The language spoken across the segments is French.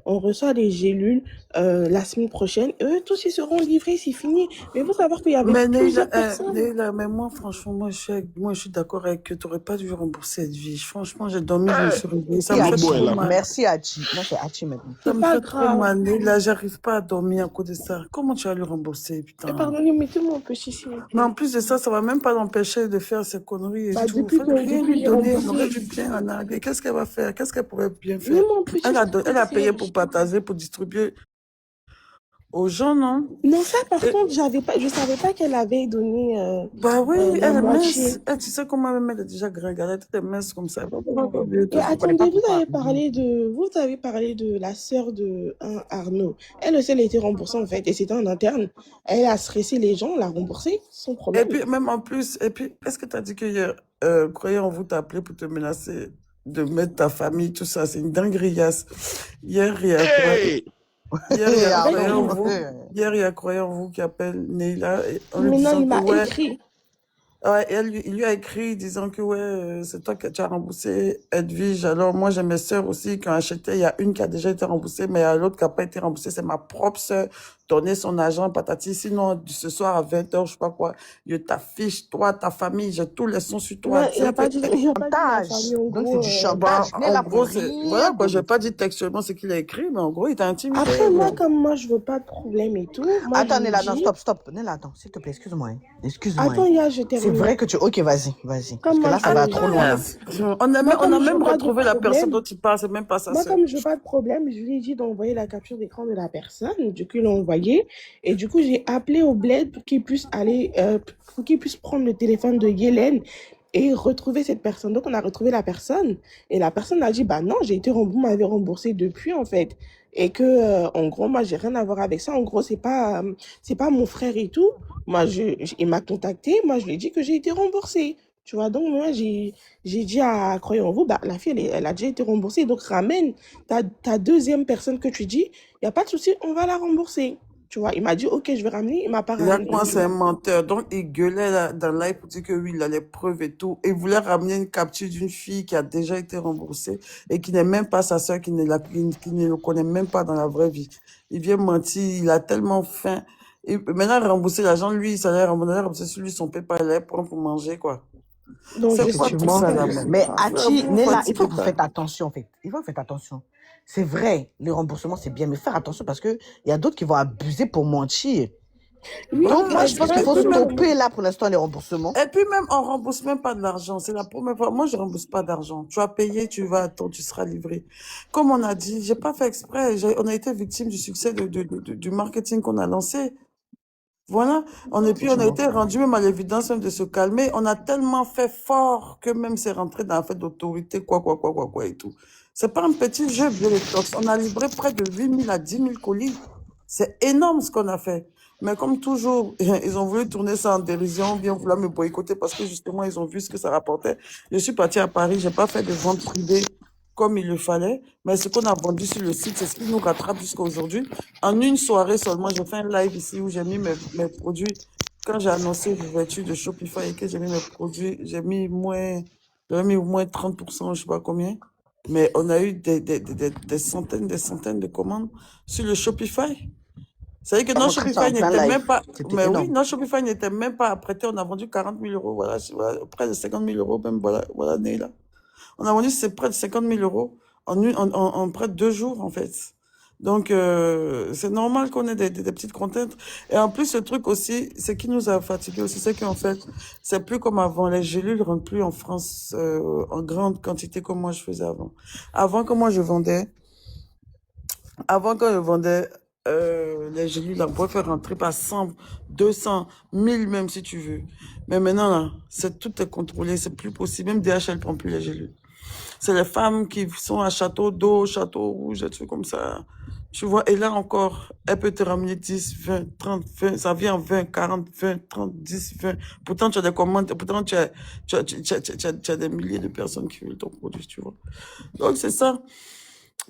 on reçoit des gélules la semaine prochaine. Eux tous, ils seront livrés, c'est fini. Mais il faut savoir qu'il y avait Mais plusieurs personnes. Neila, mais moi, franchement, moi, je suis d'accord avec que tu n'aurais pas dû rembourser cette vie. Franchement, j'ai dormi, je me suis réveillée. Ça me fait Hachi. trop mal. Merci, Hachi. Moi, c'est Hachi maintenant. Ça C'est me pas fait trop grave. mal, Neila. J'arrive pas à dormir à cause de ça. Comment tu vas lui rembourser, putain? Pardonnez, mettez-moi un peu s'il vous Mais en plaît. plus de ça, ça va même pas l'empêcher de faire ses conneries et Bah, tout. depuis Faites rien que lui j'ai donner. On aurait remboursé, du bien à narguer. Qu'est-ce qu'elle va faire? Qu'est-ce qu'elle pourrait bien faire? même en plus, Elle a payé Serge. pour partager, pour distribuer aux gens, non? Non, ça par Et- contre, je savais pas qu'elle avait donné Bah oui, la elle est moitié. mince. Tu sais comment même elle est déjà gringalée, elle est mince comme ça. Et attendez, vous avez parlé de la sœur de Arnaud. Elle aussi, elle a été remboursée en fait, et c'était en interne. Elle a stressé les gens, l'a remboursée sans Et problème. puis, même en plus, est-ce que tu as dit que hier, croyant en vous, t'as appelé pour te menacer de mettre ta famille, tout ça? C'est une dinguerillasse. Hier, il y a Hier, il y a croyant en vous qui appelle Neila en lui Maintenant, disant il que m'a écrit. Ouais, il lui a écrit disant que c'est toi qui as remboursé Edwige. Alors moi j'ai mes sœurs aussi qui ont acheté. Il y a une qui a déjà été remboursée, mais il y a l'autre qui n'a pas été remboursée. C'est ma propre sœur. Donner son argent, patati. Sinon, ce soir à 20h, je sais pas quoi, je t'affiche, toi, ta famille, j'ai tous les sons sur toi. Non, il n'a pas dit la Chantage. famille, en Donc, gros. c'est du chantage. En Nella, gros, pour rien voilà quoi, j'ai donner. pas dit textuellement ce qu'il a écrit, mais en gros, il t'a intimidé. Après, moi, comme moi, je veux pas de problème et tout. Moi, Attends, je lui Nella, non, dis... stop. Nella, attends, s'il te plaît, excuse-moi. Excuse-moi. Attends, là, je C'est termine. vrai que tu... Ok, vas-y. Parce Comme que moi, là, ça va trop loin. On a Moi, comme je même veux pas de retrouvé la personne problème, dont il parle, c'est même pas sa Moi, sœur. comme je veux pas de problème, je lui ai dit d'envoyer la capture d'écran de la personne. Du coup, il l'a envoyé. Et du coup, j'ai appelé au bled pour qu'il puisse pour qu'il puisse prendre le téléphone de Yélène et retrouver cette personne. Donc, on a retrouvé la personne. Et la personne a dit, bah non, vous m'avez remboursé depuis, en fait. Et que, en gros, moi, j'ai rien à voir avec ça. En gros, c'est pas mon frère et tout. Moi, il m'a contacté. Moi, je lui ai dit que j'ai été remboursée. Tu vois, donc moi, j'ai dit à Croyez en vous, bah, la fille, elle a déjà été remboursée. Donc, ramène ta deuxième personne que tu dis, il n'y a pas de souci, on va la rembourser. Tu vois, il m'a dit, ok, je vais ramener. Il m'a pas Là, ramené. moi, Tu c'est un vois. menteur. Donc, il gueulait dans le live pour dire que oui, il a les preuves et tout. Et il voulait ramener une capture d'une fille qui a déjà été remboursée et qui n'est même pas sa sœur, qui ne le connaît même pas dans la vraie vie. Il vient mentir, il a tellement faim. Et maintenant, rembourser l'argent, lui, ça allait rembourser sur lui, son pépère, il allait prendre pour manger, quoi. Donc, je C'est sais quoi tout pas. ça, là, même? Mais Hachi, Vous Nella, il faut fatiguez que vous pas. faites attention, en fait. Il faut que vous faites attention. C'est vrai, les remboursements, c'est bien, mais faire attention parce qu'il y a d'autres qui vont abuser pour mentir. Oui, Donc, moi, elle je pense qu'il vient faut de me- stopper là pour l'instant les remboursements. Et puis même, on rembourse même pas de l'argent. C'est la première fois. Moi, je rembourse pas d'argent. Tu as payé, tu vas attendre, tu seras livré. Comme on a dit, j'ai pas fait exprès. On a été victime du succès du marketing qu'on a lancé. Voilà. Puis on a été rendu même à l'évidence même de se calmer. On a tellement fait fort que même c'est rentré dans la fête d'autorité, quoi et tout. C'est pas un petit jeu, Biolectox. On a livré près de 8 000 à 10 000 colis. C'est énorme ce qu'on a fait. Mais comme toujours, ils ont voulu tourner ça en dérision, bien vouloir me boycotter parce que justement, ils ont vu ce que ça rapportait. Je suis partie à Paris, j'ai pas fait de vente privée comme il le fallait, mais ce qu'on a vendu sur le site, c'est ce qui nous rattrape jusqu'à aujourd'hui. En une soirée seulement, j'ai fait un live ici où j'ai mis mes produits. Quand j'ai annoncé l'ouverture de Shopify et que j'ai mis mes produits, j'avais mis au moins 30%, je sais pas combien. Mais on a eu des centaines de commandes sur le Shopify. C'est-à-dire que Ça notre montrait ça Shopify en plein n'était live. même pas, C'était mais oui, énorme. notre Shopify n'était même pas apprêté. On a vendu 40 000 euros, voilà, près de 50 000 euros, même, voilà, Neila. On a vendu, c'est près de 50 000 euros en près de 2 jours, en fait. Donc, c'est normal qu'on ait des petites contraintes. Et en plus, ce truc aussi, ce qui nous a fatigués aussi, c'est qu'en fait, c'est plus comme avant. Les gélules ne rentrent plus en France en grande quantité comme moi je faisais avant. Avant, quand je vendais les gélules, on pouvait faire rentrer par 100, 200, 1000 même si tu veux. Mais maintenant, là, tout est contrôlé, c'est plus possible. Même DHL ne prend plus les gélules. C'est les femmes qui sont à Château d'eau, Château Rouge, des trucs comme ça. Tu vois, et là encore, elle peut te ramener 10, 20, 30, 20, ça vient en 20, 40, 20, 30, 10, 20. Pourtant, tu as des commandes, pourtant, tu as des milliers de personnes qui veulent ton produit, tu vois. Donc, c'est ça.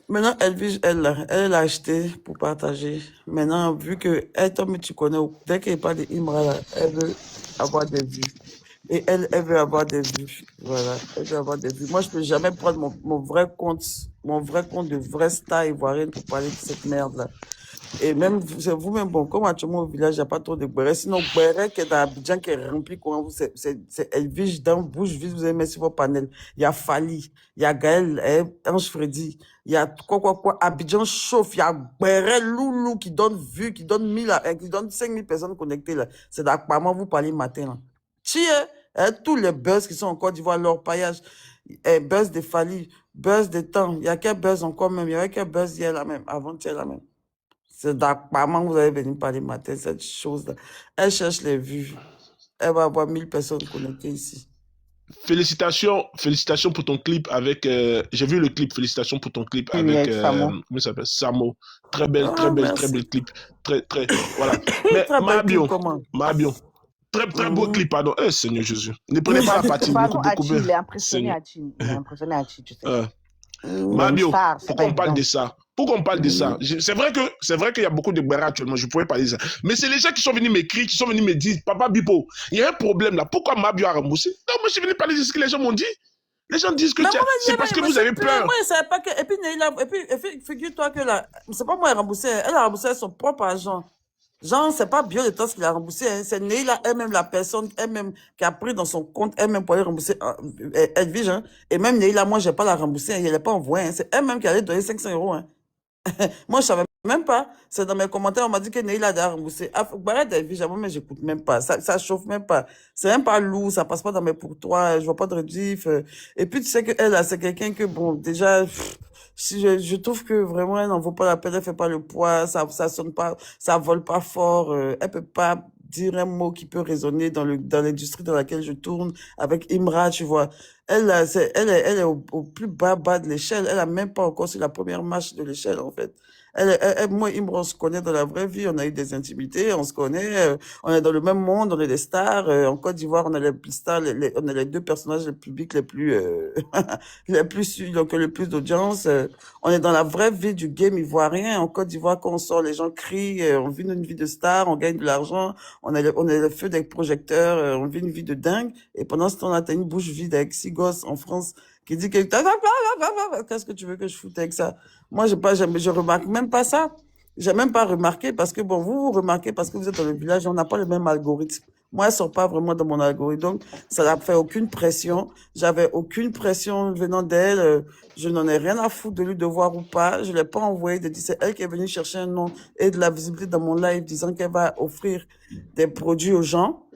Maintenant, Elvige, elle l'a acheté pour partager. Maintenant, vu que elle, toi, mais tu connais, dès qu'elle parle d'Imra, là, elle veut avoir des vues. Et elle veut avoir des vues. Voilà, elle veut avoir des vues. Moi, je peux jamais prendre mon vrai compte de vraie star ivoirienne pour parler de cette merde-là. Et même, c'est vous-même, bon, comme actuellement au village, il n'y a pas trop de Gbéré. Sinon, Gbéré qui est dans Abidjan, qui est rempli, comment vous, elle vige dans bouche vide, vous avez mis sur vos panels. Il y a Fali, il y a Gaël, Ange Freddy, il y a quoi. Abidjan chauffe, il y a Gbéré Loulou qui donne vue, qui donne 5000 personnes connectées, là. C'est d'Akpama, vous parlez matin, là. Tous les buzz qui sont en Côte d'Ivoire, leur paillage, buzz de Fali, buzz de temps. Il y a quel buzz encore même, il y avait quel buzz hier là même, avant-hier là même. C'est d'apparemment que vous allez venir parler matin, cette chose-là. Elle cherche les vues. Elle va avoir 1000 personnes connectées ici. Félicitations pour ton clip avec. J'ai vu le clip. Félicitations pour ton clip Oui, avec. avec Samo. Comment il s'appelle? Samo. Très belle Merci. clip. Très. Voilà. Mais Très belle clip, Mabion. comment? Très beau clip, pardon. Seigneur Jésus. Ne prenez pas la partie. Pardon, Hachi, Découvert. il est impressionné, Seigneur. Hachi. Il est impressionné, Hachi, tu sais. Il est une Mabio, star, c'est pourquoi pas on parle évident. de ça? Pourquoi on parle de ça? C'est vrai qu'il y a beaucoup de Gbera actuellement, je pourrais parler de ça. Mais c'est les gens qui sont venus m'écrire, qui sont venus me dire, Papa Bipo, il y a un problème là, pourquoi Mabio a remboursé? Non, moi je suis venu parler de ce que les gens m'ont dit. Les gens disent que Mais c'est parce que vous avez peur. Moi, je savais pas que. Et puis, figure-toi que là, c'est pas moi qui ai remboursé. Elle a remboursé son propre argent. Genre, c'est pas Bio de Tos qui l'a remboursé. Hein. C'est Neila elle-même, la personne elle-même qui a pris dans son compte elle-même pour aller rembourser Edwige. Hein. Et même Neila, moi, j'ai pas la remboursé. Hein. Elle l'a pas envoyé. Hein. C'est elle-même qui allait donner 500 euros. Hein. Moi, je savais même pas. C'est dans mes commentaires, on m'a dit que Neila a remboursé. Barrête Edwige, moi, j'écoute même pas. Ça chauffe même pas. C'est même pas lourd. Ça passe pas dans mes pourtois. Je vois pas de rediff. Et puis, tu sais qu'elle, là, c'est quelqu'un que, bon, déjà... Si je trouve que vraiment elle n'en vaut pas la peine, elle fait pas le poids, ça sonne pas, ça vole pas fort, elle peut pas dire un mot qui peut résonner dans l'industrie dans laquelle je tourne avec Imra, tu vois. Elle est au plus bas de l'échelle, elle a même pas encore sur la première marche de l'échelle, en fait. Moi, Imra, on se connaît dans la vraie vie, on a eu des intimités, on se connaît, on est dans le même monde, on est des stars, en Côte d'Ivoire, on est les stars, on est les deux personnages publics les plus, donc le plus d'audience. On est dans la vraie vie du game ivoirien. En Côte d'Ivoire, quand on sort, les gens crient, on vit une vie de star, on gagne de l'argent, on est le feu des projecteurs, on vit une vie de dingue. Et pendant ce temps-là, t'as une bouche vide avec 6 gosses en France qui dit que qu'est-ce que tu veux que je foute avec ça? Moi, je remarque même pas ça. J'ai même pas remarqué parce que bon, vous remarquez parce que vous êtes dans le village, on n'a pas le même algorithme. Moi, elle sort pas vraiment dans mon algorithme. Donc, ça n'a fait aucune pression. J'avais aucune pression venant d'elle. Je n'en ai rien à foutre de lui devoir ou pas. Je l'ai pas envoyé de dire, c'est elle qui est venue chercher un nom et de la visibilité dans mon live disant qu'elle va offrir des produits aux gens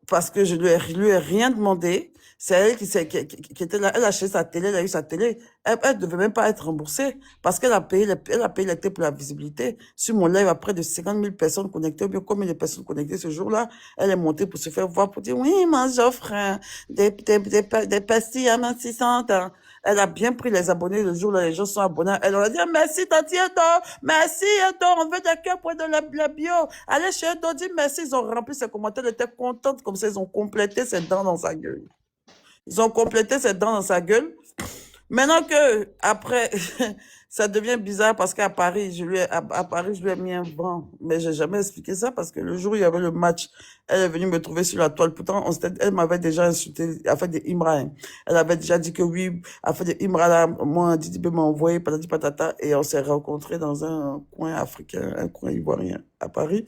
parce que je lui ai rien demandé. C'est elle qui était là. Elle a acheté sa télé, elle a eu sa télé. Elle devait même pas être remboursée parce qu'elle a payé les télé pour la visibilité. Sur mon live, à près de 50 000 personnes connectées, ou bien combien de personnes connectées ce jour-là, elle est montée pour se faire voir, pour dire, oui, moi, j'offre des pastilles amincissantes. Hein. Elle a bien pris les abonnés le jour où les gens sont abonnés. Elle leur a dit, merci, Tati Edo, merci, Edo, on veut des cœurs pour de la bio. Allez chez Edo, dis merci. Ils ont rempli ses commentaires, elle était contente, comme ça, ils ont complété ses dents dans sa gueule. Ils ont complété ses dents dans sa gueule. Maintenant que, après, ça devient bizarre parce qu'à Paris, je lui ai mis un vent. Mais j'ai jamais expliqué ça parce que le jour où il y avait le match, elle est venue me trouver sur la toile. Pourtant, elle m'avait déjà insulté, à fait des Imra. Hein. Elle avait déjà dit que oui, à fait des Imra, là, moi, Didi m'a envoyé, patati patata, et on s'est rencontrés dans un coin africain, un coin ivoirien à Paris.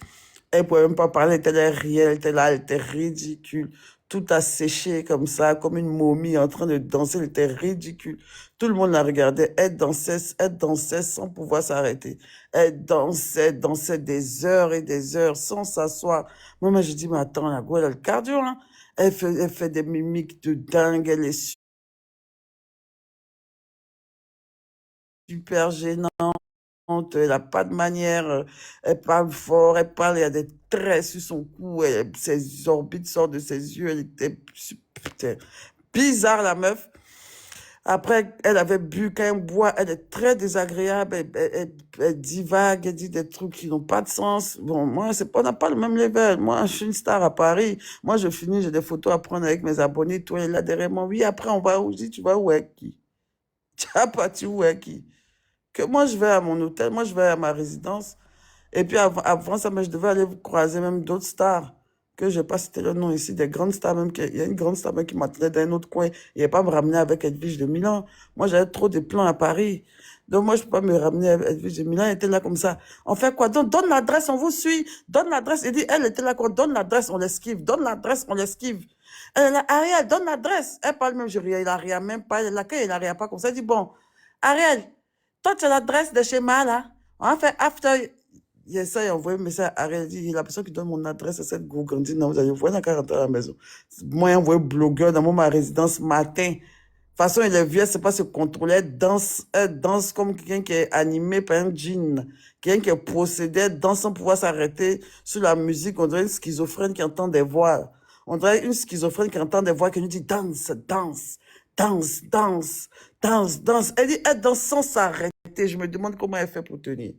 Elle pouvait même pas parler, elle était là, elle était là, elle était ridicule. Tout a séché comme ça, comme une momie en train de danser, elle était ridicule. Tout le monde la regardait, elle dansait sans pouvoir s'arrêter. Elle dansait des heures et des heures sans s'asseoir. Moi, je dis, mais attends, la go, elle a le cardio, hein. Elle fait des mimiques de dingue, elle est super gênante. Elle n'a pas de manière, elle parle fort, elle parle, il y a des traits sur son cou, ses orbites sortent de ses yeux, elle était bizarre, la meuf. Après, elle avait bu, quand elle boit, elle est très désagréable, elle divague, elle dit des trucs qui n'ont pas de sens. Bon, moi, on n'a pas le même level. Moi, je suis une star à Paris. Moi, je finis, j'ai des photos à prendre avec mes abonnés, toi, et là, derrière moi, oui, après, on va où? Je dis, tu vas où avec qui? Tu as parti où avec qui? Que moi, je vais à mon hôtel, moi, je vais à ma résidence. Et puis, avant ça, mais je devais aller croiser même d'autres stars. que je n'ai pas cité le nom ici, des grandes stars même, il y a une grande star même qui m'attendait d'un autre coin, il n'est pas me ramener avec Edwige de Milan. Moi, j'avais trop de plans à Paris. Donc, moi, je ne peux pas me ramener avec Edwige de Milan, elle était là comme ça. On fait quoi? Donc, donne l'adresse, on vous suit. Donne l'adresse. Il dit, elle était là, quoi? Donne l'adresse, on l'esquive. Donne l'adresse, on l'esquive. Elle est là, Ariel, donne l'adresse. Elle parle même, je ris, il a rien même pas. Elle est là, quand il a rien pas comme ça, elle dit, bon, Ariel, toi, tu as l'adresse de chez moi, là. On a fait after. Il essaie d'envoyer un message à Ariel, il dit, la personne qui donne mon adresse à cette gourgandine, non, vous allez voir, quand rentrer à la maison. Moi, j'ai envoyé blogueur dans ma résidence matin. De toute façon, il est vieux, elle ne sait pas se contrôler. Elle danse comme quelqu'un qui est animé par un djinn. Quelqu'un qui est possédé, elle danse sans pouvoir s'arrêter sur la musique. On dirait une schizophrène qui entend des voix. On dirait une schizophrène qui entend des voix qui nous dit danse, danse, danse, danse, danse, danse. Elle dit, elle danse sans s'arrêter. Je me demande comment elle fait pour tenir.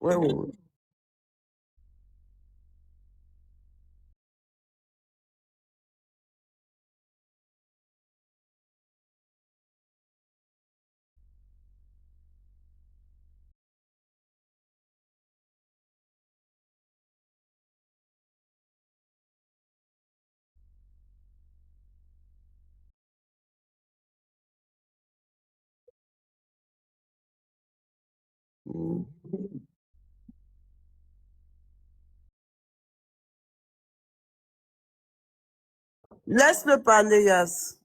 Ouais, ouais, ouais. Mm. Laisse-le parler, Yas.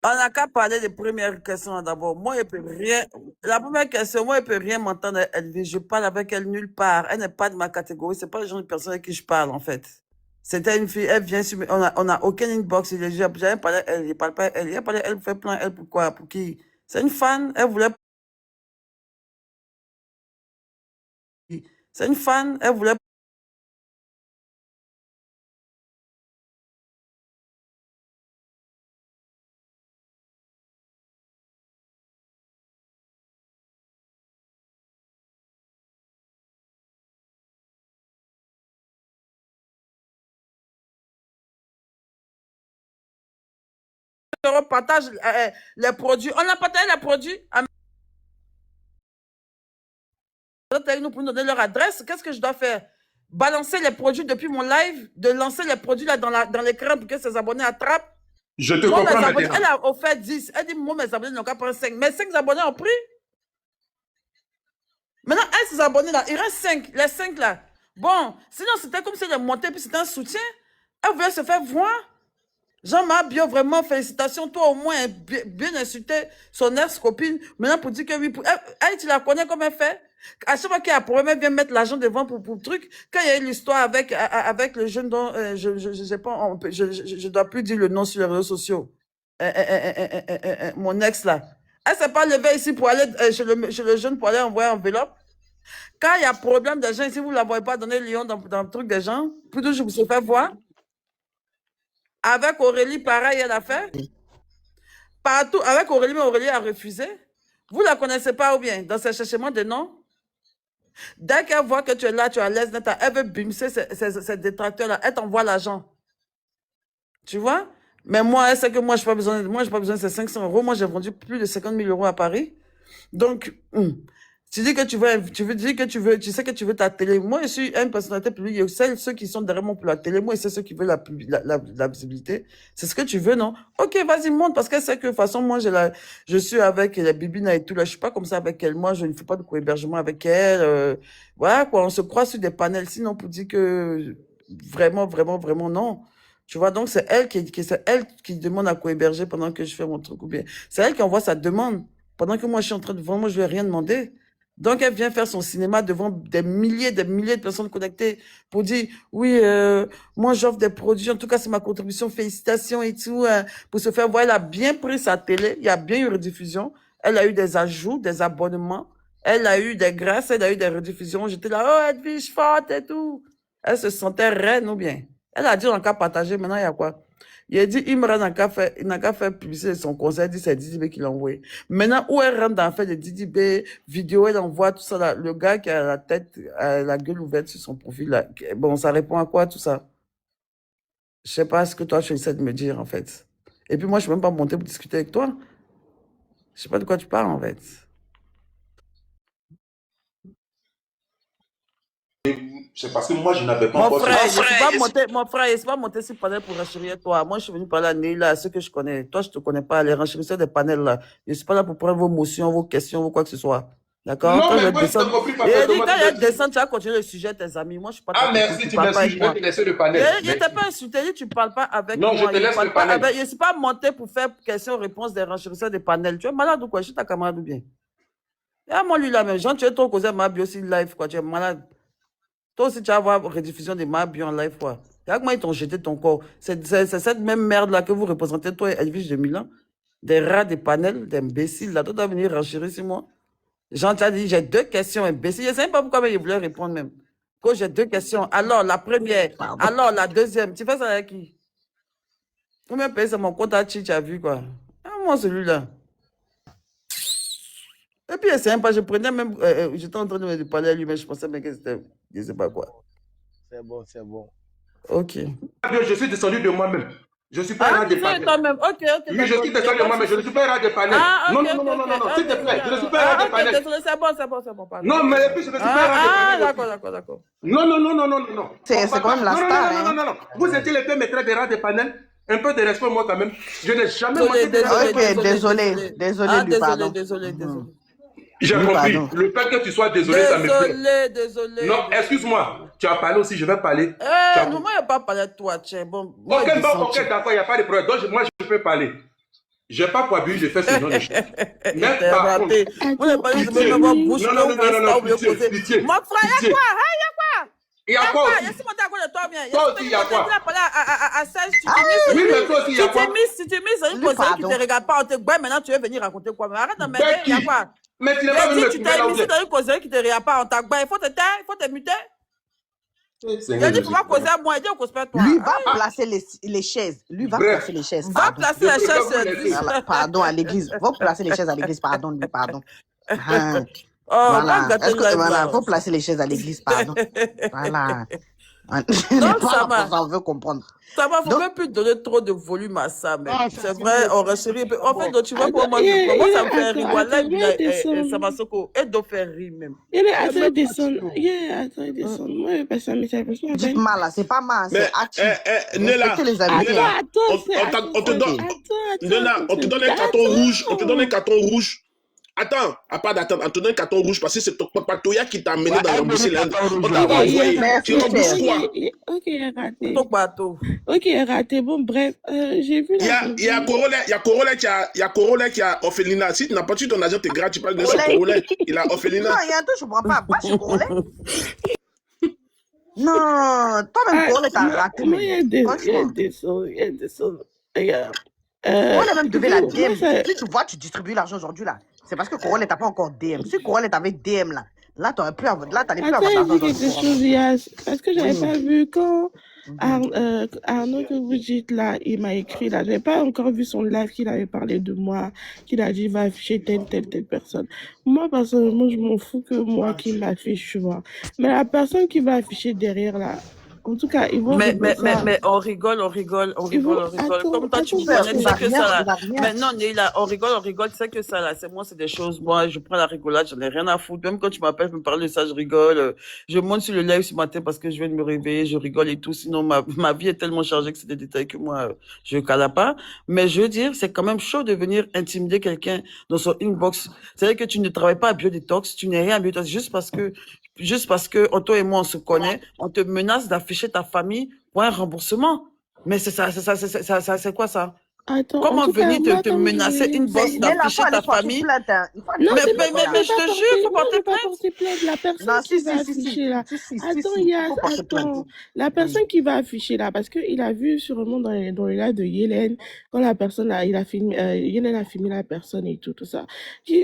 On n'a qu'à parler des premières questions d'abord. Moi, elle peut rien. La première question, moi, elle peut rien m'entendre. Je parle avec elle nulle part. Elle n'est pas de ma catégorie. C'est pas le genre de personne avec qui je parle, en fait. C'était une fille, elle vient sur. On a aucun inbox. J'avais parlé, elle ne parle pas. Elle fait plein. Elle, pourquoi? Pour qui? C'est une fan. Elle voulait. C'est une fan. Elle voulait partage les produits. On a partagé les produits. Avec nous pour nous donner leur adresse. Qu'est-ce que je dois faire? Balancer les produits depuis mon live, de lancer les produits là dans l'écran pour que ses abonnés attrapent. Je te Moi, mes comprends abonnés, maintenant. elle a offert 10. Elle dit, moi, mes abonnés n'ont qu'à prendre 5. Mes 5 abonnés ont pris. Maintenant, elle, ses abonnés là, il reste 5. Les 5 là. Bon, sinon, c'était comme si elle est montée, puis c'était un soutien. Elle voulait se faire voir. Jean-Marc Bio, vraiment, félicitations. Toi, au moins, bien insulté son ex-copine. Maintenant, pour dire que oui, elle, tu la connais comme elle fait. À chaque fois qu'il y a un problème, elle vient mettre l'argent devant pour le truc. Quand il y a eu l'histoire avec le jeune dont je sais pas, je dois plus dire le nom sur les réseaux sociaux. Mon ex là. Elle s'est pas levée ici pour aller chez le jeune pour aller envoyer un enveloppe. Quand il y a problème des gens ici, vous ne la voyez pas donner le lion dans le truc des gens. Plutôt, je vous ai fait voir. Avec Aurélie, pareil, elle a fait. Partout, avec Aurélie, mais Aurélie a refusé. Vous ne la connaissez pas ou bien dans ses cherchements de noms. Dès qu'elle voit que tu es là, tu es à l'aise, elle veut bimser ces détracteurs-là. Elle t'envoie l'argent. Tu vois? Mais moi, elle sait que moi, je n'ai pas besoin de ces 500 euros. Moi, j'ai vendu plus de 50 000 euros à Paris. Donc, tu dis que tu sais que tu veux ta télé. Moi, je suis une personnalité publique. Il y a ceux qui sont derrière moi pour la télé. Moi, c'est ceux qui veulent la visibilité. C'est ce que tu veux, non? Ok, vas-y, monte, parce qu'elle sait que, de toute façon, moi, je suis avec la bibine et tout, là. Je suis pas comme ça avec elle. Moi, je ne fais pas de co-hébergement avec elle. Voilà, quoi. On se croit sur des panels. Sinon, pour dire que, vraiment, vraiment, vraiment, non. Tu vois, donc c'est elle qui demande à co-héberger pendant que je fais mon truc ou bien. C'est elle qui envoie sa demande. Pendant que moi, je suis en train de vendre, moi, je ne lui ai rien demandé. Donc, elle vient faire son cinéma devant des milliers de personnes connectées pour dire, oui, moi, j'offre des produits. En tout cas, c'est ma contribution. Félicitations et tout. Pour se faire voir, elle a bien pris sa télé. Il y a bien eu rediffusion. Elle a eu des ajouts, des abonnements. Elle a eu des grâces, elle a eu des rediffusions. J'étais là, oh, Edwige forte et tout. Elle se sentait reine ou bien. Elle a dit, on a qu'à partager. Maintenant, il y a quoi? Il a dit, Imran n'a qu'à faire publicité de son conseil. Il dit, c'est Didi B qui l'a envoyé. Maintenant, où elle rentre dans le fait de Didi B, vidéo, elle envoie tout ça là. Le gars qui a la tête, la gueule ouverte sur son profil là. Bon, ça répond à quoi tout ça? Je sais pas ce que toi, tu essaies de me dire, en fait. Et puis moi, je suis même pas montée pour discuter avec toi. Je sais pas de quoi tu parles, en fait. C'est parce que moi, je n'avais pas Mon encore frère, ce... je suis pas monté, mon frère, je suis pas monté sur le panel pour renchérir toi. Moi, je suis venu parler à Neila, à ceux que je connais. Toi, je te connais pas. Les renchérisseurs des panels, là. Je suis pas là pour prendre vos motions, vos questions, ou quoi que ce soit. D'accord? Non, Quand je mais vais moi, je t'ai descendre. compris Et parfaitement. quand je vais descendre, tu vas continuer le sujet, tes amis. Moi, je suis pas ta Ah, copine. merci, Tu tu parles pas m'insultes. avec Je moi. vais te laisser le panel. Je t'ai pas insulté, tu parles pas avec Non, moi. je te laisse le panel. Je suis pas monté pour faire questions-réponses des renchérisseurs des panels. Tu es malade ou quoi? Je suis ta camarade ou bien? Ah, moi, lui, là, même. Jean, tu es trop causé à ma bio aussi live, quoi. Tu es malade. Toi aussi, tu vas avoir rediffusion de ma bio en live, quoi. Regarde comment ils t'ont jeté ton corps. C'est cette même merde-là que vous représentez, toi et Elvis de Milan. Des rats, des panels, des imbéciles, là. Toi, tu vas venir renchérir sur moi. Jean, tu as dit, j'ai 2 questions, imbéciles. Je ne sais même pas pourquoi mais il voulait répondre même. Quand j'ai 2 questions. Alors, la première. Pardon. Alors, la deuxième. Tu fais ça avec qui? Combien paye c'est mon compte à Chi, tu as vu, quoi? Ah, moi, celui-là. Et puis, c'est pas, je prenais même, j'étais en train de me parler à lui, mais je pensais même que c'était, je sais pas quoi. C'est bon, c'est bon. Ok. Je suis descendu de moi-même. Je suis pas un Ah, rat de tu fais panel. toi-même. Ok, Oui, je suis descendu de moi-même. Je ne suis pas un rat de panel. Ah, Non, ok, non, non, ok, non, non, non, ok. s'il te plaît. Je ne suis pas un rat de Ok, panel. désolé, c'est bon, pardon. Non, mais et puis, je ne suis pas un rat de Ah, panel. d'accord. Non, non, non, non, non, non. C'est quand même la Non, non, star, non, non, non, non. Vous étiez les deux maîtres des rats de panel. Un peu de respect, moi, quand même. Je n'ai jamais manqué de respect. Ok, désolé, Ah, lui, pardon. désolé. J'ai Oui, compris. pardon. Le fait que tu sois désolé, ça me plaît. Désolé. Non, excuse-moi. Tu as parlé aussi, je vais parler. Non, moi, je n'ai pas parlé de toi, tiens. Bon, moi, Ok, je bon, descends, ok, tiens. d'accord, il n'y a pas de problème. Donc, moi, je peux parler. Je n'ai pas pour but de faire ce genre de choses. Il Mais t'est par contre, raté. Moi, j'ai pas dit de pitié. même avoir bouche Non, non, non, non, non, pitié, pitié. Mon frère, il y a Pitié. quoi? Hein, il y a quoi? Il y a quoi aussi? Laisse-moi te raconter toi bien. Toi aussi, il y a quoi? À 16, tu Oui, mais toi aussi, il y a quoi? si tu es mis sur une Lui, position qui pardon. ne te regarde pas, on te goûte, maintenant tu veux venir raconter quoi? Mais arrête de m'aider, il y a Becky. quoi? Mais tu n'es pas venu me Tu trouver t'es là où mis tu dans une position qui ne te regarde pas, on t'a goûté, il faut te taire, il faut te muter. es. Il a dit, il faut pas causer à moi, il dit, on cause pas à toi. Lui va placer les chaises. Lui va Bref. placer les chaises. Va Pardon. placer la Je peux chaise pas sur vous le laisser. Voilà, pardon à l'église. Va placer les chaises à l'église. Pardon, lui, pardon. Ah, Oh, va voilà. gâter le live, Voilà, là. faut placer les chaises à l'église. Pardon. Voilà. Donc, ça va. On veut comprendre. Ça va, faut Donc- même plus donner trop de volume à ça, mais Ah, c'est vrai, on rechérit. En fait, donc, tu vois, Attends, pour moi, ça me fait rire. attends, Voilà, attends, descendre. ça m'a soko. Et de faire rire même. Il est Mais attends, même descendre. pas Attends, descendre. Moi, je vais passer un message parce que ma Dites mal là, c'est pas mal, Mais, c'est actif. Nella, Respectez les invités. Nella, Attends, on te donne, Nella, on te donne un carton rouge, on te donne un carton rouge. Attends, à part d'attendre, on te donne un carton rouge parce que c'est ton Patoya qui t'a amené dans rembourser l'Inde. On t'a envoyé, tu rembourses quoi? Ok, il a raté. Ton bateau. Ok, il a raté. Bon, bref, j'ai vu Il y a Corolla qui a orphelinat. Si tu n'as pas tué ton agent, t'es gratuit, tu parles de son Corolla. Il a Non, orphelinat. il y a un truc, je comprends pas. Pas chez Corolla. Non, toi-même, Corolla, t'as raté. Moi, il y a des Franchement. sons. Regarde. Corolla même devait la moi, DM. ça- Si tu vois, tu distribues l'argent aujourd'hui là. C'est parce que Corolla t'a pas encore DM. Si Corolla t'avait DM là, t'aurais pu avoir, là, t'allais plus Attends, avoir il d'argent dit dans le quelque Corolla. chose, Yas. Parce que j'avais Oui. pas vu quand Arnaud que vous dites là, il m'a écrit là. J'avais pas encore vu son live qu'il avait parlé de moi, qu'il a dit il va afficher telle personne. Moi, personnellement, je m'en fous que moi qui m'affiche, tu vois. Mais la personne qui va afficher derrière là, en tout cas, ils vont régler ça. Mais on rigole. Attends, Comme toi, tu me attends, connais, tu Il va sais que rien, ça là. il va rien. Maintenant, on rigole, tu sais que ça là. C'est des choses. Moi, je prends la rigolade, j'en ai rien à foutre. Même quand tu m'appelles, me parler de ça, je rigole. Je monte sur le live ce matin parce que je viens de me réveiller, je rigole et tout. Sinon, ma vie est tellement chargée que c'est des détails que moi, je cala pas. Mais je veux dire, c'est quand même chaud de venir intimider quelqu'un dans son inbox. C'est-à-dire que tu ne travailles pas à Biodetox, tu n'es rien à Biodetox juste parce que toi et moi on se connaît, on te menace d'afficher ta famille pour un remboursement. Mais c'est c'est quoi ça? Attends, en Comment tout cas, venir moi, te comme je menacer l'ai une dit- bosse Mais là, d'afficher faut ta aller porter famille? plainte. Hein. Il faut aller Mais- porter mais- plainte, mais- là. mais- je te jure, faut moi, porter je vais pas plainte. porter plainte. La personne Non, qui si, va si, si, afficher si. là. Si, Attends, si, Yas, faut porter plainte. attends. La personne qui va afficher là, parce qu'il a vu sûrement dans le live de Yélène, quand la personne a, il a filmé, Yélène a filmé la personne et tout ça.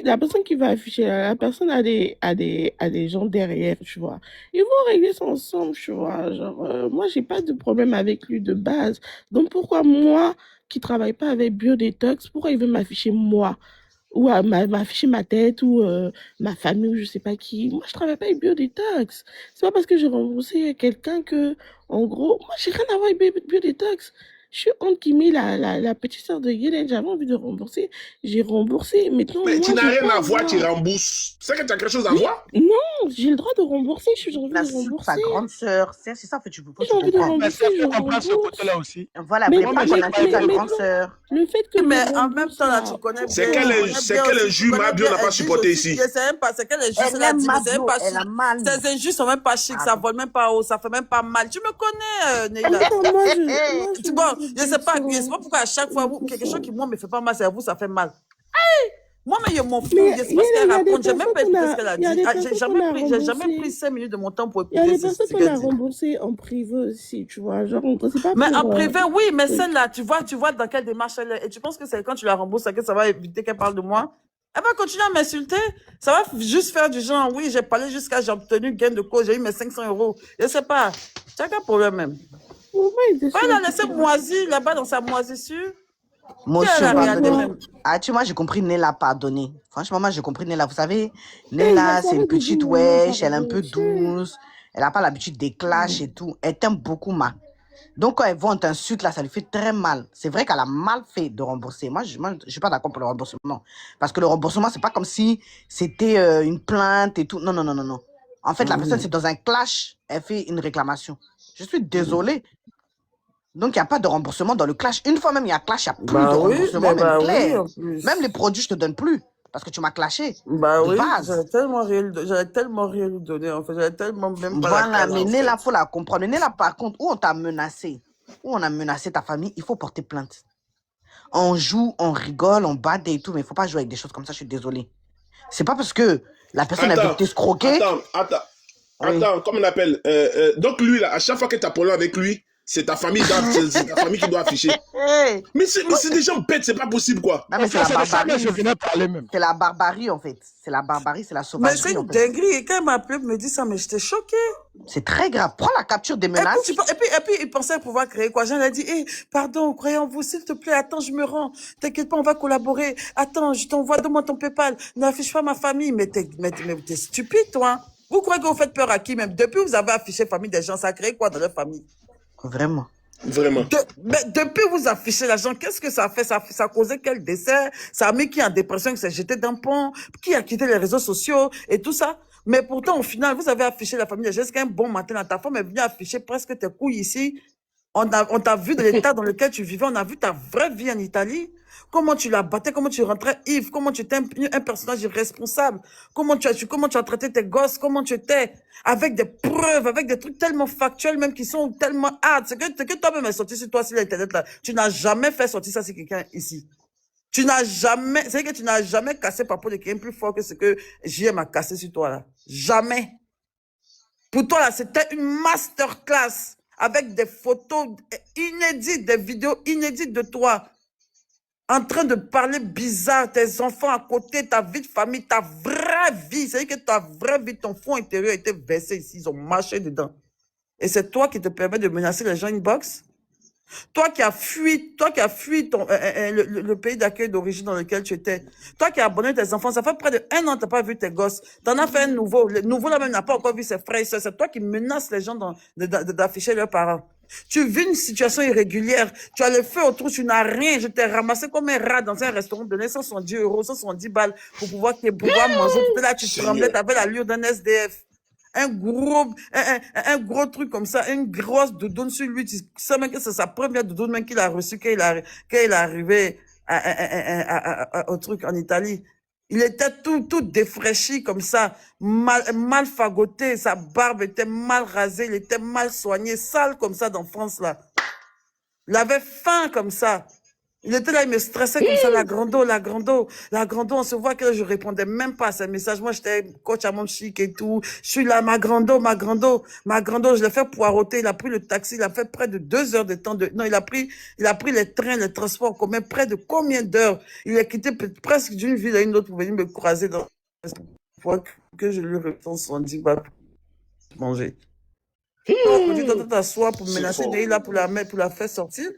La personne qui va afficher là, la personne a des gens derrière, tu vois. Ils vont régler ça ensemble, tu vois. Genre, moi, j'ai pas de problème avec lui de base. Donc, pourquoi moi, qui travaille pas avec Biodetox, pourquoi il veut m'afficher moi? ou à m'afficher ma tête ou ma famille ou je sais pas qui. Moi, je travaille pas avec Biodetox. C'est pas parce que j'ai remboursé quelqu'un que, en gros, moi, j'ai rien à voir avec Biodetox. Je suis entre guillemets la petite sœur de Yélène. J'avais envie de rembourser. J'ai remboursé. Maintenant, Mais tu moi, n'as j'ai rien pas à à voir, tu voir. rembourses. C'est que tu as quelque chose à Mais voir? non, j'ai le droit de rembourser. J'ai envie La de sœur, sa rembourser. grande sœur. C'est ça, en fait, faut que Si j'ai tu envie de comprends. Mais rembourser, ça je peut comprendre ce côté-là rembourse. aussi. Voilà, Mais, voulait Moi, pas mais qu'on j'ai mais, pas insulte mais sa aimé. grande maintenant, sœur. le fait que je Mais en même rembourse temps, là, tu là, connais C'est bien, pourquoi? tu connais c'est bien quel aussi, tu injure connais Mabio bien, n'a pas elle juge supporté aussi, ici? c'est même pas, c'est qu'elle est juste, Elle elle a aime dit, mais c'est même Mabio, pas elle chic. a mal. Ces injustes sont même pas chic, ça vole même pas haut, ça fait même pas mal. Tu me connais, En Neila. même temps, moi, Bon, je je sais dis pas, je sais pas pourquoi à chaque fois, quelque chose 100%. qui, moi, me fait pas mal, c'est à vous, ça fait mal. Moi, mais je m'en fous, Mais je sais pas ce qu'elle il y a des raconte, j'ai même personnes pas écouté ce qu'elle a il y a dit. des Ah, personnes qu'on a j'ai jamais pris remboursées. 5 minutes de mon temps pour Il y a écouter des personnes ce qu'on qu'elle a dit. remboursées en privé aussi, tu vois. Genre, c'est pas Mais en pour... privé, oui, mais truc. celle-là, tu vois dans quelle démarche elle est. Et tu penses que c'est quand tu la rembourses que ça va éviter qu'elle parle de moi? Elle va continuer à m'insulter. Ça va juste faire du genre, oui, j'ai parlé jusqu'à, j'ai obtenu gain de cause, j'ai eu mes 500 euros. Je sais pas. Tu as quel problème même? On va être Ouais, dessus elle un a petit laissé peu. moisi là-bas dans sa moisissure. Qui elle Motion, a regardé pardonnez-moi. même? Ah, tu vois, j'ai compris Nella, pardonner. Franchement, moi, j'ai compris Nella. Vous savez, Et il a Nella, c'est une s'arrêté de dire petite mon nom, wesh, elle est un pardon. peu douce. Elle n'a pas l'habitude des clashs et tout. Elle t'aime beaucoup, ma. Donc, quand elle voit on t'insulte, là, ça lui fait très mal. C'est vrai qu'elle a mal fait de rembourser. Moi, je suis pas d'accord pour le remboursement. Parce que le remboursement, c'est pas comme si c'était une plainte et tout. Non, non, non, non, non. En fait, la personne, c'est dans un clash, elle fait une réclamation. Je suis désolée. Donc, il n'y a pas de remboursement dans le clash. Une fois même, il y a clash, il n'y a plus de Bah oui, remboursement, mais même bah oui, clair. en plus. Même les produits, je te donne plus. Parce que tu m'as clashé. Bah De oui, base. j'avais tellement rien lui donner, en fait. J'avais tellement même pas la Voilà, cala, mais en Nella, fait. faut la comprendre. Nella, par contre, où on t'a menacé, où on a menacé ta famille, il faut porter plainte. On joue, on rigole, on bat et tout, mais il faut pas jouer avec des choses comme ça, je suis désolée. C'est pas parce que la personne elle veut Attends, t'escroquer. Oui. comment on appelle? Donc lui, là, à chaque fois que tu as problème avec lui, c'est ta famille, c'est ta famille qui doit afficher. Hey. Mais c'est des gens bêtes, c'est pas possible, quoi. Non, mais c'est la C'est de ça que barbarie. je venais parler même. C'est la barbarie, en fait. C'est la barbarie, c'est la Mais c'est sauvagerie, en une fait. dinguerie. Et quand elle m'a appelé pour me dire ça, mais j'étais choquée. C'est très grave. Prends la capture des Et puis, menaces. et puis, il pensait pouvoir créer quoi? Jean a dit, eh, pardon, croyez en vous, s'il te plaît, attends, je me rends. T'inquiète pas, on va collaborer. Attends, je t'envoie, donne-moi ton PayPal. N'affiche pas ma famille. Mais t'es stupide, toi. Vous croyez que vous faites peur à qui même? Depuis que vous avez affiché famille des gens, ça a créé quoi dans leur famille? Vraiment. Vraiment. Mais depuis que vous affichez l'argent, qu'est-ce que ça a fait? Ça a causé quel décès? Ça a mis qui en dépression, qui s'est jeté d'un pont? Qui a quitté les réseaux sociaux et tout ça? Mais pourtant, au final, vous avez affiché la famille des gens. Est-ce qu'un bon matin, ta femme est venue afficher presque tes couilles ici? On t'a vu de l'état dans lequel tu vivais, on a vu ta vraie vie en Italie. Comment tu la battais, comment tu rentrais ivre, comment tu étais un personnage irresponsable, comment tu as traité tes gosses, comment tu étais, avec des preuves, avec des trucs tellement factuels, même qui sont tellement hard. C'est que toi-même est sorti sur toi, sur l'internet là. Tu n'as jamais fait sortir ça sur quelqu'un ici. C'est que tu n'as jamais cassé par rapport de quelqu'un plus fort que ce que JM a cassé sur toi là. Jamais. Pour toi là, c'était une masterclass avec des photos inédites, des vidéos inédites de toi, en train de parler bizarre, tes enfants à côté, ta vie de famille, ta vraie vie. C'est-à-dire que ta vraie vie, ton fond intérieur a été versé ici, ils ont marché dedans. Et c'est toi qui te permets de menacer les gens inbox? Toi qui as fui le pays d'accueil d'origine dans lequel tu étais. Toi qui as abandonné tes enfants. Ça fait près de 1 an que tu n'as pas vu tes gosses. Tu en as fait un nouveau. Le nouveau là même n'a pas encore vu ses frères et sœurs. C'est toi qui menaces les gens d'afficher leurs parents. Tu vis une situation irrégulière. Tu as le feu autour, tu n'as rien. Je t'ai ramassé comme un rat dans un restaurant, donné 170 euros, 170 balles pour pouvoir manger. Tu étais là, tu tremblais, tu avais l'allure d'un SDF. Un gros truc comme ça, une grosse doudoune sur lui. Tu sais même que c'est sa première doudoune même qu'il a reçue quand il est arrivé au truc en Italie. Il était tout défraîchi comme ça, mal fagoté, sa barbe était mal rasée, il était mal soigné, sale comme ça dans France là. Il avait faim comme ça. Il était là, il me stressait comme ça, la grando, on se voit que je répondais même pas à ses messages. Moi, j'étais coach à mon chic et tout. Je suis là, ma grando, je l'ai fait poireauter. Il a pris le taxi, il a fait près de 2 heures de temps non, il a pris les trains, les transports en commun, près de combien d'heures? Il a quitté presque d'une ville à une autre pour venir me croiser pour que je lui réponde 70 balles pour manger. Aujourd'hui, toi, t'assois pour menacer Neila pour la faire sortir.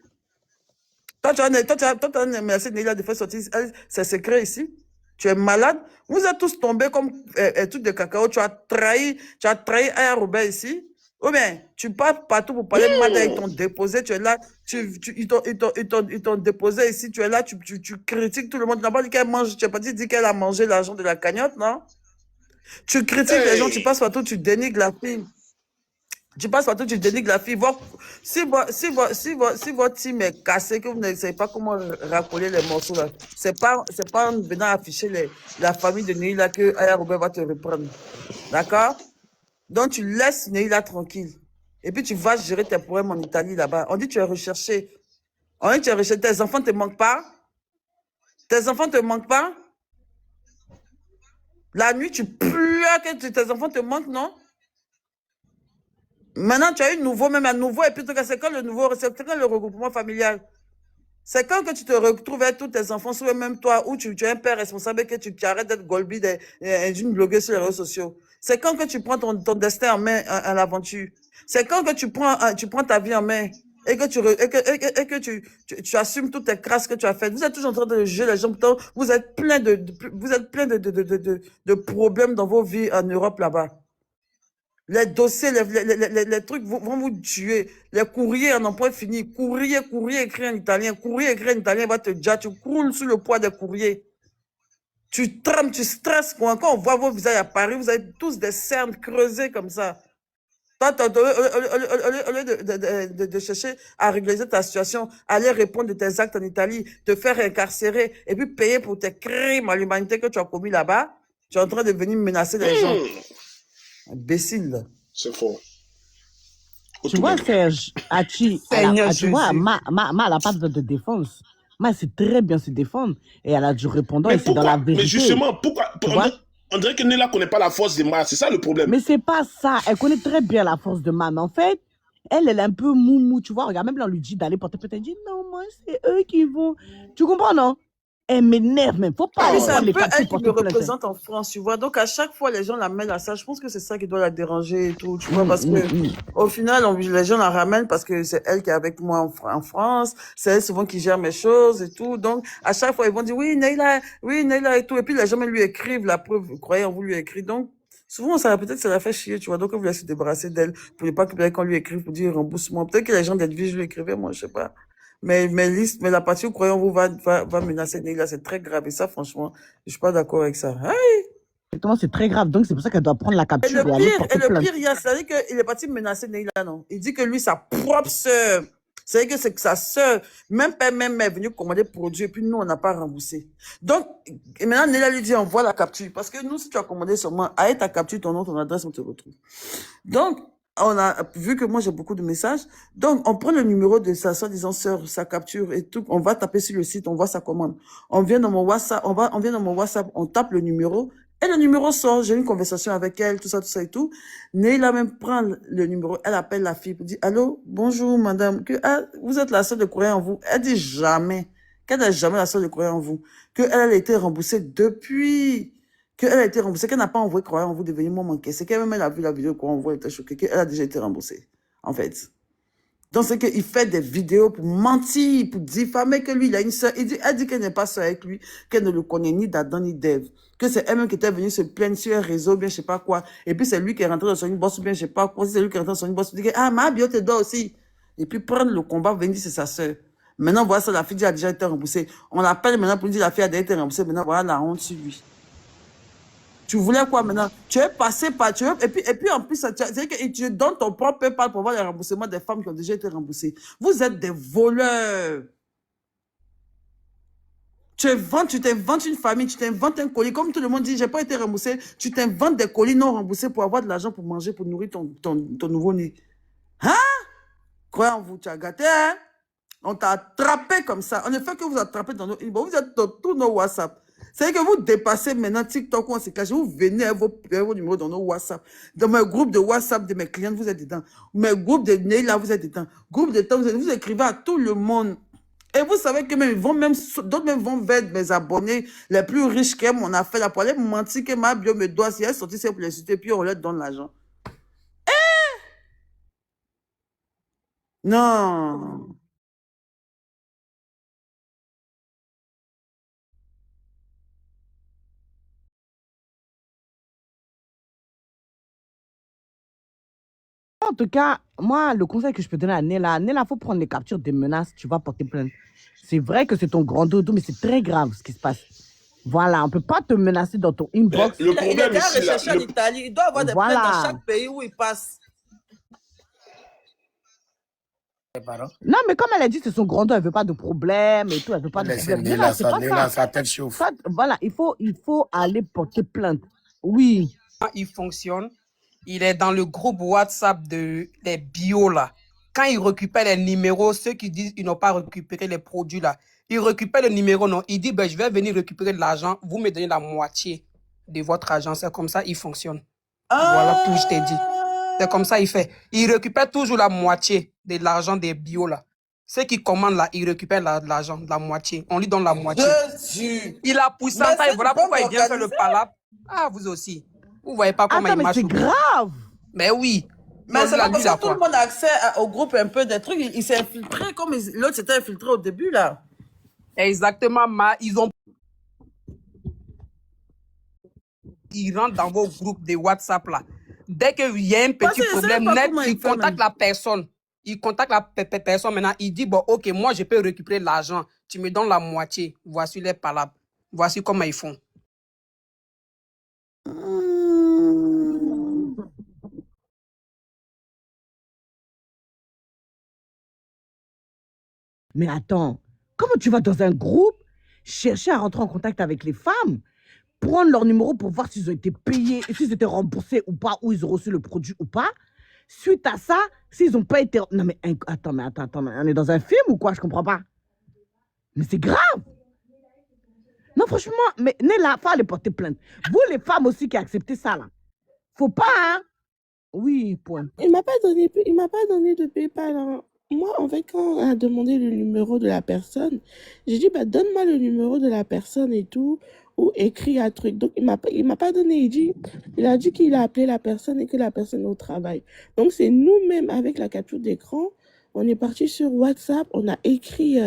Toi, tu as menacé Neila de faire sortir ses secrets ici. Tu es malade. Vous êtes tous tombés comme truc de cacao. Tu as trahi Aya Robert ici. Ou bien, tu pars partout pour parler mal avec ton déposé. Tu es là. Ils t'ont déposé ici. Tu es là. Tu critiques tout le monde. Tu n'as pas dit qu'elle mange. Tu n'as pas dit qu'elle a mangé l'argent de la cagnotte, non? Tu critiques les gens. Tu Hey. passes partout. Tu dénigres la fille. Tu passes partout, tu dénigres la fille. Si votre team est cassé, que vous ne savez pas comment racoler les morceaux, là, c'est pas en venant afficher la famille de Neila que Aya Robert va te reprendre. D'accord? Donc, tu laisses Neila tranquille. Et puis, tu vas gérer tes problèmes en Italie, là-bas. On dit que tu es recherché. On dit que tu es recherché. Tes enfants ne te manquent pas? Tes enfants ne te manquent pas? La nuit, tu pleures que tes enfants te manquent, non? Maintenant, tu as eu même un nouveau, et puis c'est quand c'est quand le regroupement familial? C'est quand que tu te retrouves avec tous tes enfants, soit même toi, ou tu es un père responsable et que tu arrêtes d'être Golby d'une blogueuse sur les réseaux sociaux. C'est quand que tu prends ton destin en main, en aventure. C'est quand que tu prends ta vie en main et que tu assumes toutes tes crasses que tu as faites. Vous êtes toujours en train de juger les gens, pourtant vous êtes plein de problèmes dans vos vies en Europe là-bas. Les dossiers, les trucs vont vous tuer. Les courriers en point fini. Courrier écrit en italien. Courrier écrit en italien va te dire, tu croules sous le poids des courriers. Tu trembles, tu stresses. Quand on voit vos visages à Paris, vous avez tous des cernes creusées comme ça. Toi, au lieu de chercher à régulariser ta situation, aller répondre de tes actes en Italie, te faire incarcérer et puis payer pour tes crimes à l'humanité que tu as commis là-bas, tu es en train de venir menacer les gens. Imbécile. C'est fort. Tu vois, Serge, Hachi, Seigneur tu vois, Jésus. elle n'a pas besoin de défense. Mais elle sait très bien se défendre. Et elle a du répondant Mais et c'est dans la pourquoi? Mais vérité. justement, pourquoi? Tu vois? On dirait que Nela ne connaît pas la force des masses. C'est ça le problème. Mais c'est pas ça. Elle connaît très bien la force de Ma. Mais en fait, elle est un peu moumou. Tu vois, regarde, même là, on lui dit d'aller porter plainte. Elle dit non, moi, c'est eux qui vont. Tu comprends, non? Elle m'énerve même. Faut pas Puis aller c'est prendre un les peu papiers elle qui me porter plainte. représente en France, tu vois. Donc à chaque fois, les gens la mêlent à ça. Je pense que c'est ça qui doit la déranger et tout, tu vois. Parce que au final, les gens la ramènent parce que c'est elle qui est avec moi en France. C'est elle souvent qui gère mes choses et tout. Donc à chaque fois, ils vont dire oui, Neila et tout. Et puis les gens même lui écrivent la preuve. Vous croyez, on vous lui écrit. Donc souvent, peut-être ça la fait chier, tu vois. Donc on voulait se débarrasser d'elle pour ne pas qu'on lui écrive pour dire remboursement. Peut-être que les gens d'Edwige je lui écrivaient, moi, je sais pas. Mais la partie où croyons vous va menacer Neila, c'est très grave. Et ça, franchement, je suis pas d'accord avec ça. Hein? Exactement, c'est très grave. Donc, c'est pour ça qu'elle doit prendre la Et capture le et aller pire, porter plainte. c'est-à-dire qu'il est parti menacer Neila, non. Il dit que lui, sa propre sœur, c'est-à-dire que c'est que sa sœur, même père, même mère, est venue commander produit, et puis nous, on n'a pas remboursé. Donc, et maintenant, Neila lui dit, envoie la capture. Parce que nous, si tu as commandé seulement, avec ta capture, ton nom, ton adresse, on te retrouve. Donc, on a vu que moi j'ai beaucoup de messages. Donc, on prend le numéro de sa soi-disant sœur, sa capture et tout. On va taper sur le site, on voit sa commande. On vient dans mon WhatsApp, on tape le numéro et le numéro sort. J'ai une conversation avec elle, tout ça et tout. Neila même prend le numéro, elle appelle la fille pour dire allô, bonjour madame, vous êtes la sœur de croire en vous. Elle dit jamais qu'elle n'est jamais la sœur de croire en vous, qu'elle a été remboursée depuis. Qu'elle a été remboursée, qu'elle n'a pas envoyé croire en vous devenir mon manqué. C'est qu'elle-même, elle a vu la vidéo qu'on envoie, elle était choquée, qu'elle a déjà été remboursée, en fait. Donc, c'est qu'il fait des vidéos pour mentir, pour diffamer que lui, il a une sœur. Elle dit qu'elle n'est pas sœur avec lui, qu'elle ne le connaît ni d'Adam ni d'Ève. Que c'est elle-même qui était venue se plaindre sur un réseau, bien je sais pas quoi. Et puis, c'est lui qui est rentré dans son boss, bien je sais pas quoi. Si c'est lui qui est rentré dans son boss, il dit ah, ma bio te doit aussi. Et puis, prendre le combat, venir dire c'est sa sœur. Maintenant, voilà ça, la fille a déjà été remboursée. On l'appelle maintenant pour lui dire la fille a déjà été remboursée. Maintenant, voilà la honte sur lui. Tu voulais quoi maintenant? Tu es passé par... et puis en plus, c'est que tu donnes ton propre PayPal pour voir les remboursements des femmes qui ont déjà été remboursées. Vous êtes des voleurs. Tu t'inventes une famille, tu t'inventes un colis. Comme tout le monde dit, j'ai pas été remboursé. Tu t'inventes des colis non remboursés pour avoir de l'argent pour manger, pour nourrir ton nouveau-né. Hein? Croyez en vous, tu as gâté, hein? On t'a attrapé comme ça. On ne fait que vous attraper dans nos... Bon, vous êtes dans tous nos WhatsApp. C'est-à-dire que vous dépassez maintenant TikTok, on se cache. Vous venez avec vos numéros dans nos WhatsApp. Dans mes groupes de WhatsApp de mes clients, vous êtes dedans. Mes groupes de Neila, vous êtes dedans. Groupe de temps, vous écrivez à tout le monde. Et vous savez que d'autres même vont vers mes abonnés les plus riches qui mon affaire là pour aller me mentir que ma bio me doit, si elle est sortie, c'est pour les citer, puis on leur donne l'argent. Non. En tout cas, moi, le conseil que je peux donner à Nella, faut prendre les captures des menaces, tu vas porter plainte. C'est vrai que c'est ton grand dodo, mais c'est très grave ce qui se passe. Voilà, on ne peut pas te menacer dans ton inbox. Le Il est problème déjà ici, là, recherché en Italie. Il doit avoir des plaintes dans Voilà. chaque pays où il passe. Non, mais comme elle a dit, c'est son grand dos, elle ne veut pas de problème et tout, elle ne veut pas de Laissez problème. Nella, C'est pas Nella, ça. sa tête chauffe. Ça, voilà, il faut aller porter plainte. Oui. Il fonctionne. Il est dans le groupe WhatsApp des bio là. Quand il récupère les numéros, ceux qui disent qu'ils n'ont pas récupéré les produits là, il récupère le numéro, non. Il dit, ben, je vais venir récupérer de l'argent, vous me donnez la moitié de votre argent. C'est comme ça, il fonctionne. Voilà tout, je t'ai dit. C'est comme ça, il fait. Il récupère toujours la moitié de l'argent des bio là. Ceux qui commandent là, ils récupèrent l'argent, la moitié. On lui donne la moitié. Jésus. Il a poussé Mais ça et c'est voilà une bande pourquoi il vient faire le organisée. palabre. Ah, vous aussi. Vous voyez pas comment Attends, il mais marche. c'est grave. Mais oui. Mais Non, c'est lui, là, pas lui, parce il a que tout le quoi? monde a accès au groupe un peu des trucs. Il s'est infiltré comme l'autre s'était infiltré au début là. Exactement, ils rentrent dans vos groupes de WhatsApp là. Dès qu'il y a un Parce petit que je sais problème pas net, comment il il fait contacte même. la personne. Il contacte la personne maintenant. Il dit, bon, ok, moi, je peux récupérer l'argent. Tu me donnes la moitié. Voici les palabres. Voici comment ils font. Mais attends, comment tu vas dans un groupe chercher à rentrer en contact avec les femmes, prendre leur numéro pour voir s'ils ont été payés, s'ils étaient remboursés ou pas, ou ils ont reçu le produit ou pas. Suite à ça, s'ils n'ont pas été... Non mais attends, mais on est dans un film ou quoi? Je comprends pas. Mais c'est grave. Non, franchement, mais Nella, faut aller porter plainte. Vous, les femmes aussi qui acceptez ça, là. Faut pas, hein? Oui, point. Il m'a pas donné de PayPal, hein. Moi, en fait, quand on a demandé le numéro de la personne, j'ai dit, bah, donne-moi le numéro de la personne et tout, ou écris un truc. Donc, il m'a pas donné. Il a dit qu'il a appelé la personne et que la personne est au travail. Donc, c'est nous-mêmes, avec la capture d'écran, on est parti sur WhatsApp, on a écrit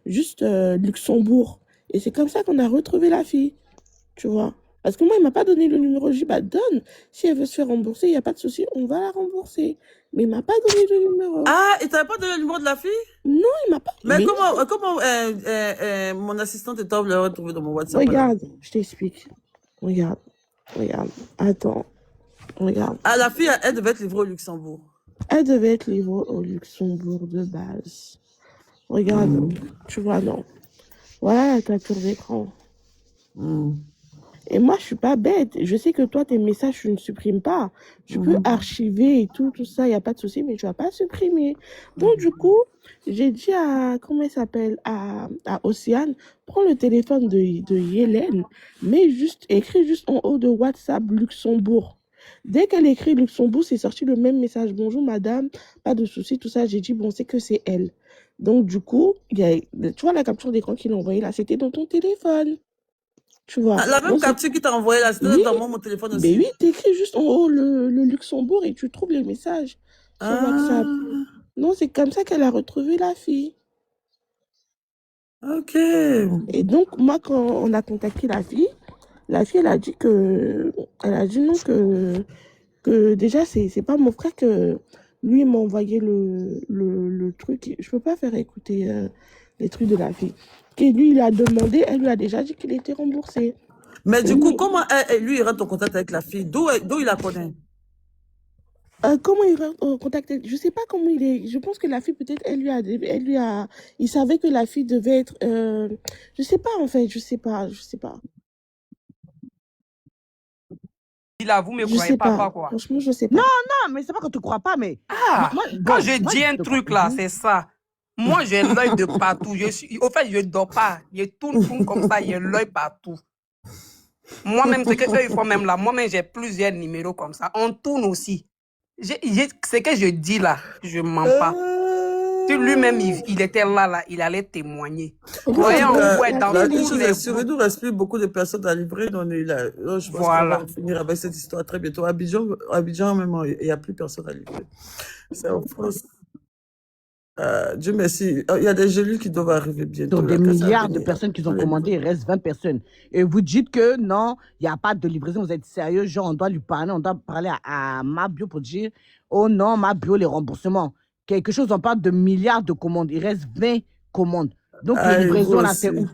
juste Luxembourg. Et c'est comme ça qu'on a retrouvé la fille, tu vois. Parce que moi, il m'a pas donné le numéro. Je dis, bah, donne. Si elle veut se faire rembourser, il n'y a pas de souci, on va la rembourser. Mais il m'a pas donné le numéro. Ah, il t'avait pas donné le numéro de la fille? Non, il m'a pas. Mais comment mon assistante est le retrouver dans mon WhatsApp? Regarde, je t'explique. Regarde. Attends. Regarde. Ah, la fille, elle devait être livrée au Luxembourg. Elle devait être livrée au Luxembourg de base. Regarde, tu vois, non. Voilà la capture d'écran. Et moi, je suis pas bête. Je sais que toi, tes messages, tu ne supprimes pas. Tu peux archiver et tout ça, il n'y a pas de souci, mais tu vas pas supprimer. Donc, du coup, j'ai dit à, comment elle s'appelle, à Océane, prends le téléphone de Yélène, mais écris juste en haut de WhatsApp Luxembourg. Dès qu'elle écrit Luxembourg, c'est sorti le même message. Bonjour madame, pas de souci, tout ça. J'ai dit, bon, c'est que c'est elle. Donc, du coup, tu vois la capture d'écran qu'il a envoyée là, c'était dans ton téléphone. Tu vois. Ah, la même capture qui t'a envoyé là, c'était dans mon téléphone aussi. Mais oui, t'écris juste en haut le Luxembourg et tu trouves les messages sur WhatsApp. Non, c'est comme ça qu'elle a retrouvé la fille. Ok. Et donc, moi, quand on a contacté la fille, elle a dit non, que déjà, c'est pas mon frère que lui m'a envoyé le truc. Je peux pas faire écouter les trucs de la fille. Et lui, il a demandé, elle lui a déjà dit qu'il était remboursé. Mais du coup, comment lui, il rentre en contact avec la fille? D'où il la connaît? Comment il rentre en contact? Je sais pas comment il est. Je pense que la fille, peut-être, il savait que la fille devait être, je sais pas, en fait, je sais pas. Là, vous me Je croyez sais pas, pas. quoi. Franchement, je sais pas. Non, mais c'est pas que tu crois pas, mais... Ah, quand je dis un truc là, c'est ça. Moi, j'ai l'œil de partout. Au fait, je dors pas. Je tourne comme ça, j'ai l'œil partout. Moi-même, ce qu'eux, ils font même là, moi-même, j'ai plusieurs numéros comme ça. On tourne aussi. Ce que je dis là, je mens pas. Si lui-même, il était là, il allait témoigner. Voyez, on voit dans tous les groupes. Il nous reste plus beaucoup de personnes à livrer. Donc je pense qu'on va finir avec cette histoire très bientôt. Abidjan même, il n'y a plus personne à livrer. C'est en France. Dieu merci. Il y a des gélules qui doivent arriver bientôt. Sur des Là, quand ça va milliards de venir, personnes qui ont on les commandé, il reste 20 personnes. Et vous dites que non, il n'y a pas de livraison, vous êtes sérieux, genre on doit lui parler, on doit parler à Mabio pour dire, oh non, Mabio, les remboursements. Quelque chose, on parle de milliards de commandes, il reste 20 commandes. Donc les Ah, et vous livraisons là, c'est aussi. où?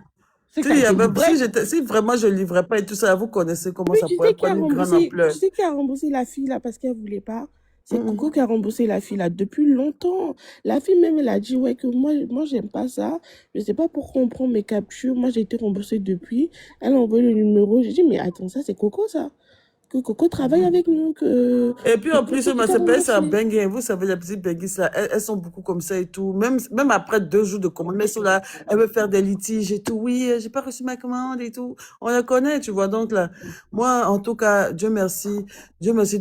C'est que Si, ça a il y a été même- livré. si vraiment je ne livrais pas et tout ça, vous connaissez comment Oui, ça tu pourrait sais qui a prendre une grande remboursé, ampleur. tu sais qui a remboursé la fille là parce qu'elle voulait pas. C'est Mhm. Coco qui a remboursé la fille là depuis longtemps. La fille même, elle a dit ouais que moi j'aime pas ça. Je sais pas pourquoi on prend mes captures. Moi j'ai été remboursée depuis. Elle a envoyé le numéro. J'ai dit mais attends, ça c'est Coco ça. Que Coco travaille avec nous. Et puis en plus, C'est qui mais t'a c'est pas ça, remboursé. bengue. Vous savez, les petites benguisses là, elles sont beaucoup comme ça et tout. Même après 2 jours de commande, mais elles sont là, elles veulent faire des litiges et tout. Oui, j'ai pas reçu ma commande et tout. On la connaît, tu vois. Donc là, moi, en tout cas, Dieu merci,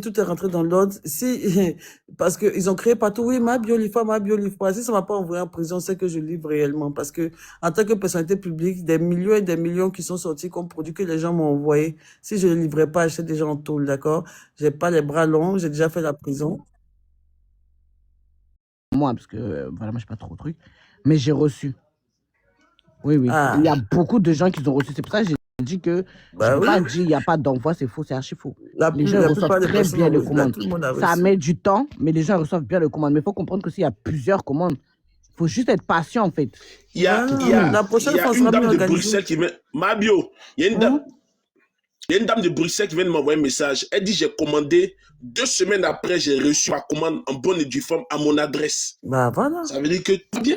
tout est rentré dans l'ordre. Si, parce que ils ont créé partout, oui, ma bio livre pas. Si ça m'a pas envoyé en prison, c'est que je livre réellement. Parce que en tant que personnalité publique, des millions et des millions qui sont sortis comme produits que les gens m'ont envoyé. Si je ne livrais pas, j'étais déjà en tôle, d'accord? J'ai pas les bras longs, j'ai déjà fait la prison. Moi, parce que voilà, moi je pas trop truc. Mais j'ai reçu. Oui, oui. Ah, Il y a beaucoup de gens qui ont reçu. C'est pour ça que j'ai dit que je bah peux oui, pas dire il n'y a pas d'envoi, c'est faux, c'est archi faux. Les gens la reçoivent plupart des très personnes bien ont les reçu, là, commandes. tout le monde a Ça reçu. met du temps, mais les gens reçoivent bien les commandes. Mais il faut comprendre que s'il y a plusieurs commandes, il faut juste être patient en fait. Il y a, il y Voilà, a, la il prochaine y a fois, on une sera mieux dame de organisé. Bruxelles qui vient. Mabio, il y a une dame. Hum? Il y a une dame de Bruxelles qui vient de m'envoyer un message. Elle dit j'ai commandé 2 semaines après, j'ai reçu ma commande en bonne et due forme à mon adresse. Bah voilà. Ça veut dire que tout bien.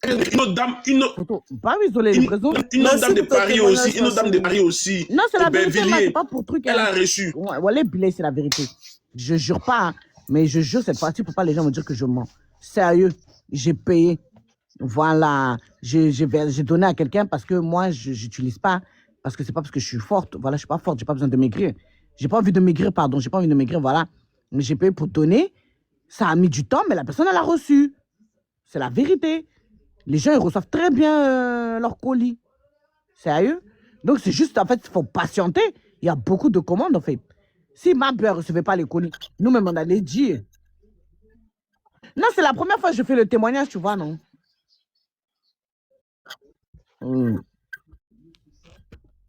Une autre dame, une autre Photo, pas isoler les livraisons. Merci dame de pour ton Paris aussi, témoignage, une autre dame de Paris aussi, Non, c'est la vérité, moi, c'est Aubervilliers. pas pour truc. Elle Hein. a reçu. Ouais, ouais, Billet, c'est la vérité. Je jure pas, hein, mais je jure cette fois-ci pour pas les gens me dire que je mens. Sérieux, j'ai payé. Voilà, j'ai donné à quelqu'un parce que moi, je n'utilise pas, parce que c'est pas parce que je suis forte. Voilà, je suis pas forte, j'ai pas besoin de maigrir. J'ai pas envie de maigrir, pardon, j'ai pas envie de maigrir, voilà. Mais j'ai payé pour donner. Ça a mis du temps, mais la personne, elle a reçu. C'est la vérité. Les gens, ils reçoivent très bien leur colis. Sérieux? Donc, c'est juste, en fait, il faut patienter. Il y a beaucoup de commandes, en fait. Si ma ne recevait pas les colis, nous-mêmes, on allait dire. Non, c'est la première fois que je fais le témoignage, tu vois, non?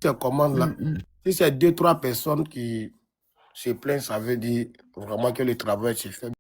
Ces commandes-là, si c'est 2-3 personnes qui se plaignent, ça veut dire vraiment que le travail se fait